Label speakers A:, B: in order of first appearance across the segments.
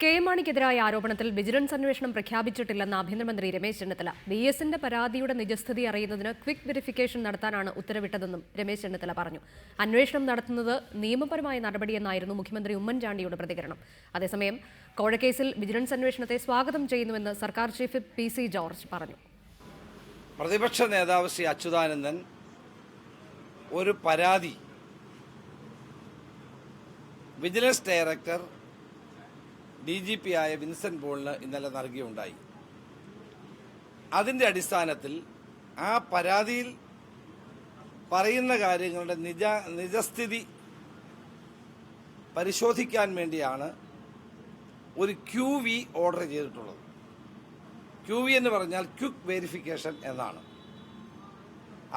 A: K M മാണിക്കെതിരായ ആരോപണത്തിൽ vigilance അന്വേഷണം പ്രഖ്യാപിച്ചിട്ടില്ലെന്ന് ആഭ്യന്തരമന്ത്രി രമേശ് ചെന്നിത്തല. BSന്റെ പരാതിയുടെ നിജസ്ഥിതി അറിയുന്നതിന് ക്വിക്ക് വെരിഫിക്കേഷൻ നടത്താനാണ് ഉത്തരവിട്ടതെന്നും രമേശ് ചെന്നിത്തല പറഞ്ഞു. അന്വേഷണം നടത്തുന്നത് നിയമപരമായ നടപടിയെന്നായിരുന്നു മുഖ്യമന്ത്രി ഉമ്മൻചാണ്ടിയുടെ പ്രതികരണം. അതേസമയം കോഴക്കേസിൽ വിജിലൻസ് അന്വേഷണത്തെ സ്വാഗതം ചെയ്യുന്നുവെന്ന് സർക്കാർ ചീഫ് PC ജോർജ് പറഞ്ഞു.
B: പ്രതിപക്ഷ നേതാവ് ശ്രീ അച്യുതാനന്ദൻ ഒരു പരാതി വിജിലൻസ് ഡയറക്ടർ DGP ആയ വിൻസെന്റ് പോളിന് ഇന്നലെ നൽകുകയുണ്ടായി. അതിൻ്റെ അടിസ്ഥാനത്തിൽ ആ പരാതിയിൽ പറയുന്ന കാര്യങ്ങളുടെ നിജസ്ഥിതി പരിശോധിക്കാൻ വേണ്ടിയാണ് ഒരു QV ഓർഡർ ചെയ്തിട്ടുള്ളത്. QV എന്ന് പറഞ്ഞാൽ ക്വിക്ക് വെരിഫിക്കേഷൻ എന്നാണ്.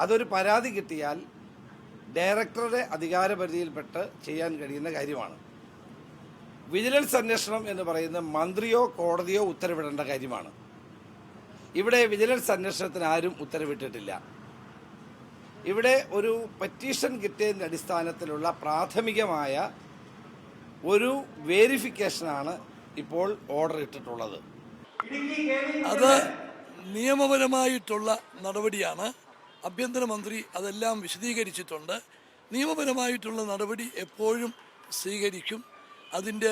B: അതൊരു പരാതി കിട്ടിയാൽ ഡയറക്ടറുടെ അധികാരപരിധിയിൽപ്പെട്ട് ചെയ്യാൻ കഴിയുന്ന കാര്യമാണ്. വിജിലൻസ് അന്വേഷണം എന്ന് പറയുന്ന മന്ത്രിയോ കോടതിയോ ഉത്തരവിടേണ്ട കാര്യമാണ്. ഇവിടെ വിജിലൻസ് അന്വേഷണത്തിന് ആരും ഉത്തരവിട്ടിട്ടില്ല. ഇവിടെ ഒരു പെറ്റീഷൻ കിട്ടിയതിൻ്റെ അടിസ്ഥാനത്തിലുള്ള പ്രാഥമികമായ ഒരു വേരിഫിക്കേഷനാണ് ഇപ്പോൾ ഓർഡർ ഇട്ടിട്ടുള്ളത്.
C: അത് നിയമപരമായിട്ടുള്ള നടപടിയാണ്. ആഭ്യന്തരമന്ത്രി അതെല്ലാം വിശദീകരിച്ചിട്ടുണ്ട്. നിയമപരമായിട്ടുള്ള നടപടി എപ്പോഴും സ്വീകരിക്കും. അതിൻ്റെ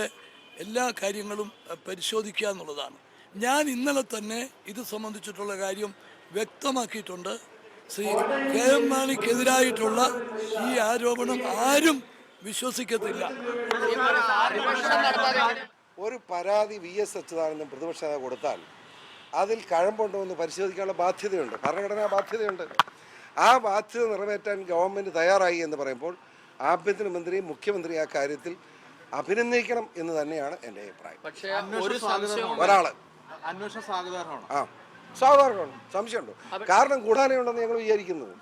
C: എല്ലാ കാര്യങ്ങളും പരിശോധിക്കുക എന്നുള്ളതാണ്. ഞാൻ ഇന്നലെ തന്നെ ഇത് സംബന്ധിച്ചിട്ടുള്ള കാര്യം വ്യക്തമാക്കിയിട്ടുണ്ട്. ശ്രീ കെ എം മാണിക്കെതിരായിട്ടുള്ള ഈ ആരോപണം ആരും വിശ്വസിക്കത്തില്ല.
D: ഒരു പരാതി VS അച്യുതാനന്ദൻ പ്രതിപക്ഷ നേതാവ് കൊടുത്താൽ അതിൽ കഴമ്പുണ്ടോ എന്ന് പരിശോധിക്കാനുള്ള ബാധ്യതയുണ്ട്, ഭരണഘടനാ ബാധ്യതയുണ്ട്. ആ ബാധ്യത നിറവേറ്റാൻ ഗവൺമെൻറ് തയ്യാറായി എന്ന് പറയുമ്പോൾ ആഭ്യന്തരമന്ത്രി മുഖ്യമന്ത്രി ആ കാര്യത്തിൽ അഭിനന്ദിക്കണം എന്ന് തന്നെയാണ് എൻ്റെ അഭിപ്രായം. ഒരാള് സാധാരണമാണ്, സംശയമുണ്ടോ? കാരണം കൂടാനേ ഉണ്ടെന്ന് ഞങ്ങൾ വിചാരിക്കുന്നത്.